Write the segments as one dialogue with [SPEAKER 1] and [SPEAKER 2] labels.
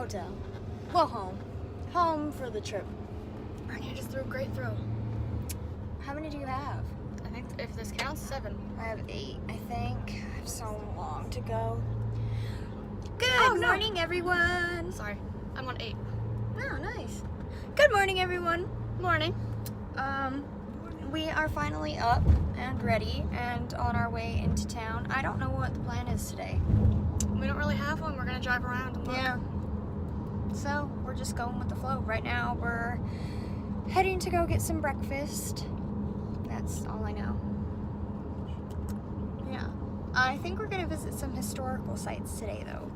[SPEAKER 1] hotel. Well, home. Home for the trip.
[SPEAKER 2] You just threw a great throw.
[SPEAKER 1] How many do you have?
[SPEAKER 2] I think if this counts, 7.
[SPEAKER 1] I have 8, I think. I have so long to go. Good morning, everyone.
[SPEAKER 2] Sorry, I'm on 8.
[SPEAKER 1] Oh, nice. Good morning, everyone.
[SPEAKER 2] Morning.
[SPEAKER 1] We are finally up and ready and on our way into town. I don't know what the plan is today.
[SPEAKER 2] We don't really have one. We're gonna drive around and look.
[SPEAKER 1] Yeah. So we're just going with the flow. Right now we're heading to go get some breakfast. That's all I know. Yeah. I think we're gonna visit some historical sites today though,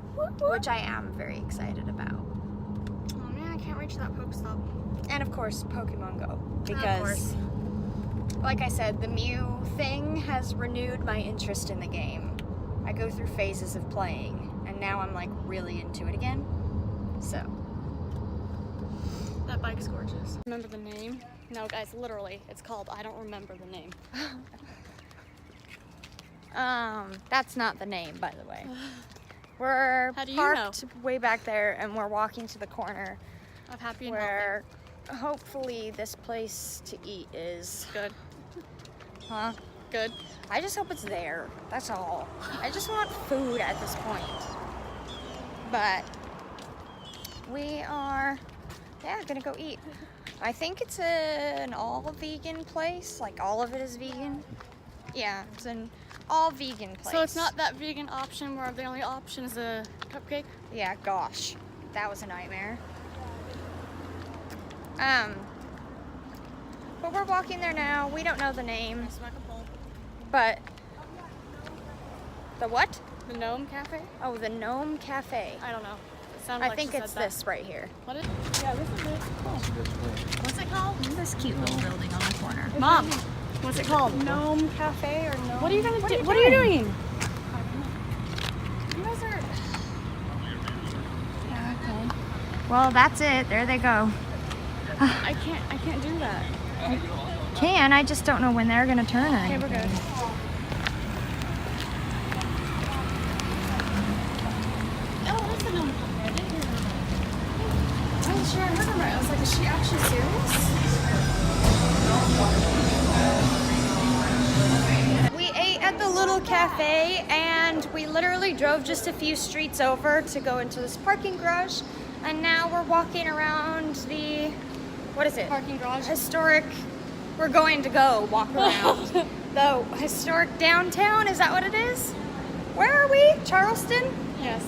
[SPEAKER 1] which I am very excited about.
[SPEAKER 2] Oh man, I can't reach that Pokestop.
[SPEAKER 1] And of course, Pokemon Go.
[SPEAKER 2] Of
[SPEAKER 1] Because,
[SPEAKER 2] course.
[SPEAKER 1] like I said, the Mew thing has renewed my interest in the game. I go through phases of playing, and now I'm like really into it again. So.
[SPEAKER 2] That bike's gorgeous. Remember the name? No, guys, literally, it's called I don't remember the name.
[SPEAKER 1] That's not the name, by the way. We're
[SPEAKER 2] How do you
[SPEAKER 1] parked way back there, and we're walking to the corner
[SPEAKER 2] I'm happy and
[SPEAKER 1] where hopefully this place to eat is.
[SPEAKER 2] healthy. Good.
[SPEAKER 1] Huh?
[SPEAKER 2] Good.
[SPEAKER 1] I just hope it's there. That's all. I just want food at this point. But we are, gonna go eat. I think it's an all vegan place. Like all of it is vegan. Yeah, it's an all vegan place.
[SPEAKER 2] So it's not that vegan option where the only option is a cupcake?
[SPEAKER 1] Yeah, gosh. That was a nightmare. But we're walking there now. We don't know the name. But the what?
[SPEAKER 2] The Gnome Cafe?
[SPEAKER 1] Oh, the Gnome Cafe.
[SPEAKER 2] I don't know. It sounded
[SPEAKER 1] I
[SPEAKER 2] like
[SPEAKER 1] think
[SPEAKER 2] she
[SPEAKER 1] it's
[SPEAKER 2] said that.
[SPEAKER 1] this right here.
[SPEAKER 2] What is? Yeah, this is it. Cool. What's it called?
[SPEAKER 1] This cute little building on the corner.
[SPEAKER 2] Mom, what's it called?
[SPEAKER 1] Gnome Cafe or Gnome?
[SPEAKER 2] What are you gonna do?
[SPEAKER 1] What are you doing?
[SPEAKER 2] You guys are.
[SPEAKER 1] Yeah, okay. Well, that's it. There they go.
[SPEAKER 2] I can't do that.
[SPEAKER 1] I just don't know when they're gonna turn or
[SPEAKER 2] Okay, we're
[SPEAKER 1] anything.
[SPEAKER 2] good. Oh, that's a Gnome Cafe. I didn't hear that. I wasn't sure I heard her right. I was like, is she actually serious?
[SPEAKER 1] We ate at the little cafe and we literally drove just a few streets over to go into this parking garage. And now we're walking around the, what is it?
[SPEAKER 2] Parking garage.
[SPEAKER 1] Historic, we're going to go walk around the historic downtown, is that what it is? Where are we? Charleston?
[SPEAKER 2] Yes.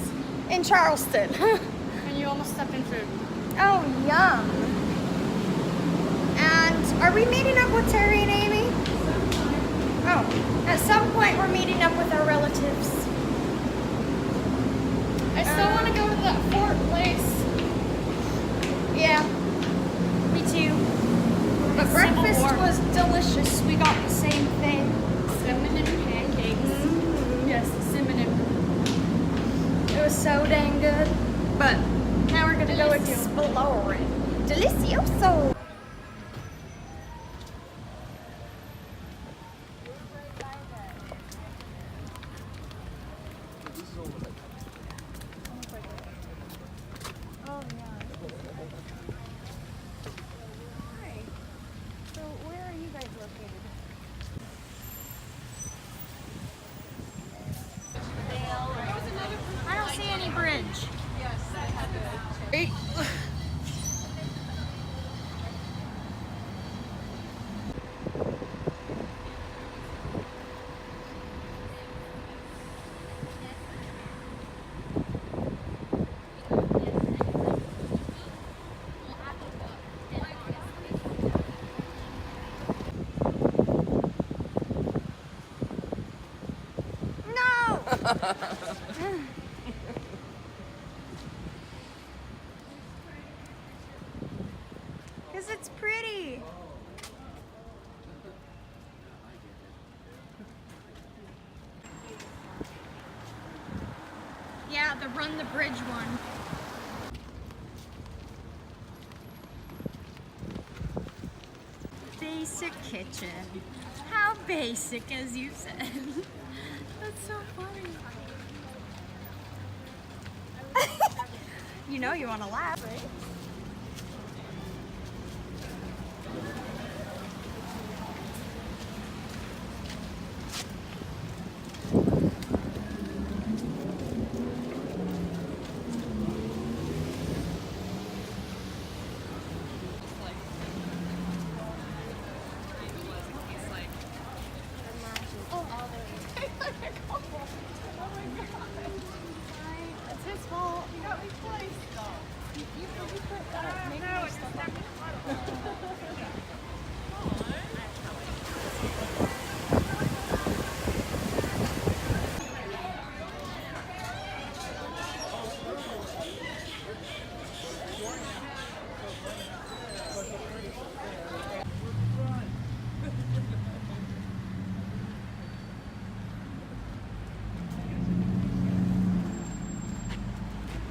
[SPEAKER 1] In Charleston.
[SPEAKER 2] And you almost stepped in food.
[SPEAKER 1] Oh, yum. And are we meeting up with Terry and Amy? Oh, at some point we're meeting up with our relatives.
[SPEAKER 2] I still want to go to that fort place.
[SPEAKER 1] Yeah, me too. But breakfast was delicious. We got the same thing.
[SPEAKER 2] Cinnamon pancakes. Yes, cinnamon.
[SPEAKER 1] It was so dang good. But now we're gonna go explore it. Delicioso. I don't see any bridge. No! Because it's pretty. Yeah, the Run the Bridge one. Basic kitchen. How basic, as you said. That's so funny. You know you want to laugh, right?
[SPEAKER 2] It's his fault. You got me twice, though. You put that. Maybe there's stuff.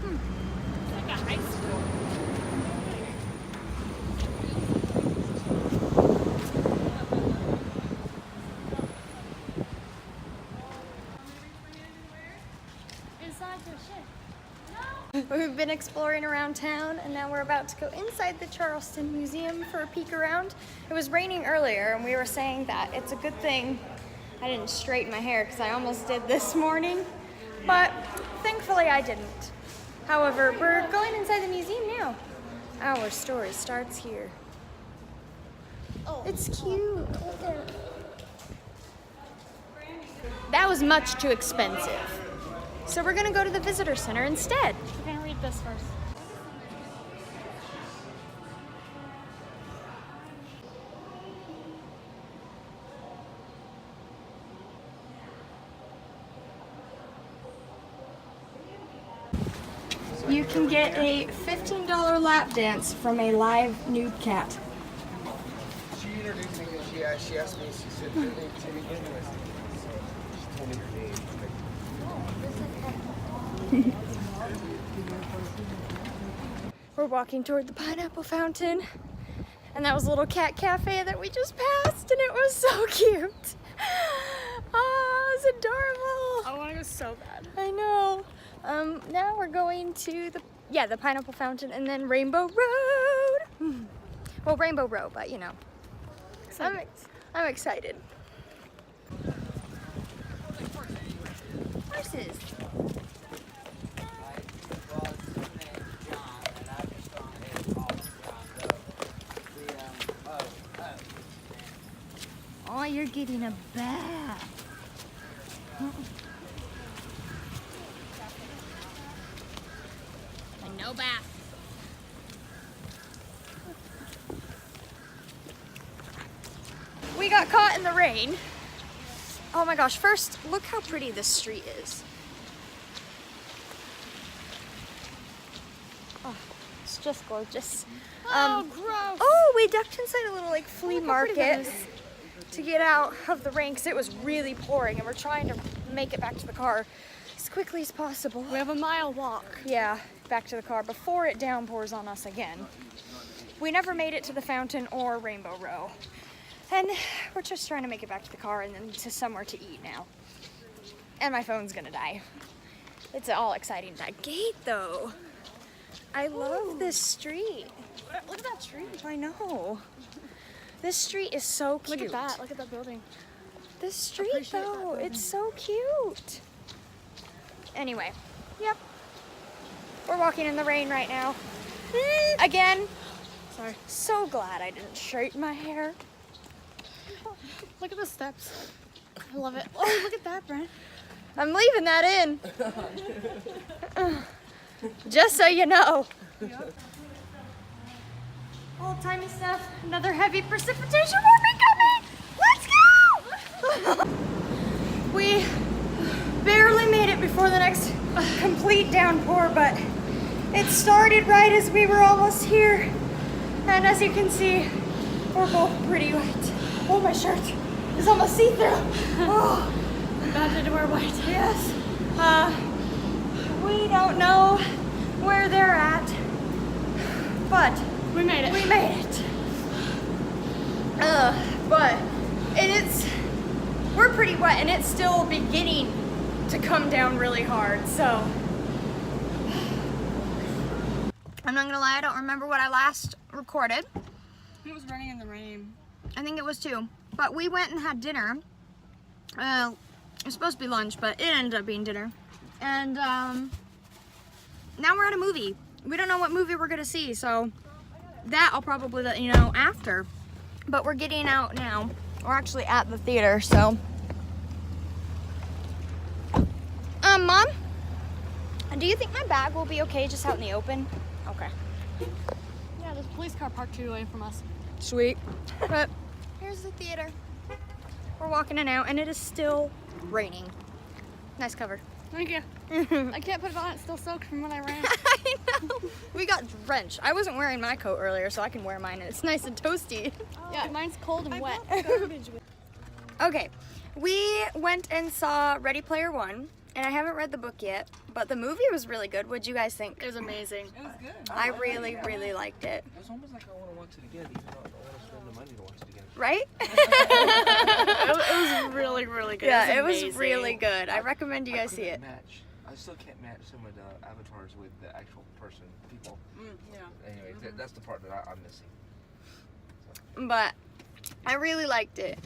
[SPEAKER 2] It's like a high school. Inside the ship.
[SPEAKER 1] We've been exploring around town and now we're about to go inside the Charleston Museum for a peek around. It was raining earlier and we were saying that it's a good thing I didn't straighten my hair because I almost did this morning, but thankfully I didn't. However, we're going inside the museum now. Our story starts here.
[SPEAKER 2] Oh.
[SPEAKER 1] It's cute. Look at it. That was much too expensive. So we're gonna go to the visitor center instead.
[SPEAKER 2] We're gonna read this first.
[SPEAKER 1] You can get a $15 lap dance from a live nude cat.
[SPEAKER 3] She introduced me and she asked me, she said, your name to begin with. So she told me your name.
[SPEAKER 1] We're walking toward the Pineapple Fountain, and that was a little cat cafe that we just passed, and it was so cute. Oh, it was adorable.
[SPEAKER 2] I want to go so bad.
[SPEAKER 1] I know. Now we're going to the Pineapple Fountain and then Rainbow Road. Well, Rainbow Row, but you know. I'm excited. Horses. Oh, you're getting a bath.
[SPEAKER 2] No bath.
[SPEAKER 1] We got caught in the rain. Oh my gosh, first, look how pretty this street is. Oh, it's just gorgeous.
[SPEAKER 2] Oh, gross.
[SPEAKER 1] Oh, we ducked inside a little like flea
[SPEAKER 2] Look how pretty that
[SPEAKER 1] market
[SPEAKER 2] is.
[SPEAKER 1] to get out of the rain because it was really pouring and we're trying to make it back to the car as quickly as possible.
[SPEAKER 2] We have a mile walk.
[SPEAKER 1] Yeah, back to the car before it downpours on us again. We never made it to the fountain or Rainbow Row. And we're just trying to make it back to the car and then to somewhere to eat now. And my phone's gonna die. It's all exciting. That gate though. I love this street.
[SPEAKER 2] Look at that tree.
[SPEAKER 1] I know. This street is so cute.
[SPEAKER 2] Look at that. Look at that building.
[SPEAKER 1] This street
[SPEAKER 2] Appreciate that
[SPEAKER 1] though,
[SPEAKER 2] building.
[SPEAKER 1] it's so cute. Anyway, yep. We're walking in the rain right now. Again,
[SPEAKER 2] Sorry.
[SPEAKER 1] so glad I didn't straighten my hair.
[SPEAKER 2] Look at the steps. I love it. Oh, look at that, Brent.
[SPEAKER 1] I'm leaving that in. Just so you know. Old timey stuff. Another heavy precipitation warning coming. Let's go! We barely made it before the next complete downpour, but it started right as we were almost here. And as you can see, we're both pretty wet. Oh, my shirt is almost see-through. Oh.
[SPEAKER 2] Bad to wear white.
[SPEAKER 1] Yes. We don't know where they're at, but
[SPEAKER 2] We made it.
[SPEAKER 1] we made it. But we're pretty wet and it's still beginning to come down really hard, so I'm not gonna lie, I don't remember what I last recorded.
[SPEAKER 2] It was running in the rain.
[SPEAKER 1] I think it was 2. But we went and had dinner. It was supposed to be lunch, but it ended up being dinner. And now we're at a movie. We don't know what movie we're gonna see, so that I'll probably let you know after. But we're getting out now. We're actually at the theater, so. Mom? Do you think my bag will be okay just out in the open? Okay.
[SPEAKER 2] Yeah, there's a police car parked 2 away from us.
[SPEAKER 1] Sweet. But here's the theater. We're walking in out, and it is still raining. Nice cover.
[SPEAKER 2] Thank you. I can't put it on, it's still soaked from when I ran.
[SPEAKER 1] I know. We got drenched. I wasn't wearing my coat earlier, so I can wear mine, and it's nice and toasty.
[SPEAKER 2] Yeah, mine's cold and wet.
[SPEAKER 1] Okay, we went and saw Ready Player One, and I haven't read the book yet, but the movie was really good. What'd you guys think?
[SPEAKER 2] It was amazing.
[SPEAKER 3] It was good.
[SPEAKER 1] I really, really liked it.
[SPEAKER 3] It was almost like I want to watch it again, even though I don't want to spend the money to watch it again.
[SPEAKER 1] Right?
[SPEAKER 2] It was really, really good.
[SPEAKER 1] Yeah, it was
[SPEAKER 2] amazing.
[SPEAKER 1] really good. I recommend you guys see it.
[SPEAKER 3] I still can't match some of the avatars with the actual person, people.
[SPEAKER 2] Yeah.
[SPEAKER 3] Anyway, that's the part that I'm missing.
[SPEAKER 1] But I really liked it.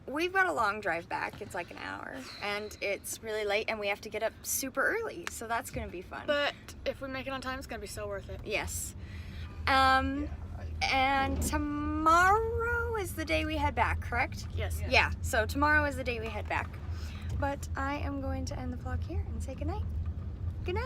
[SPEAKER 1] We've got a long drive back. It's like an hour, and it's really late, and we have to get up super early, so that's gonna be fun.
[SPEAKER 2] But if we make it on time, it's gonna be so worth it.
[SPEAKER 1] Yes. And tomorrow is the day we head back, correct?
[SPEAKER 2] Yes.
[SPEAKER 1] Yeah, so tomorrow is the day we head back. But I am going to end the vlog here and say goodnight. Good night.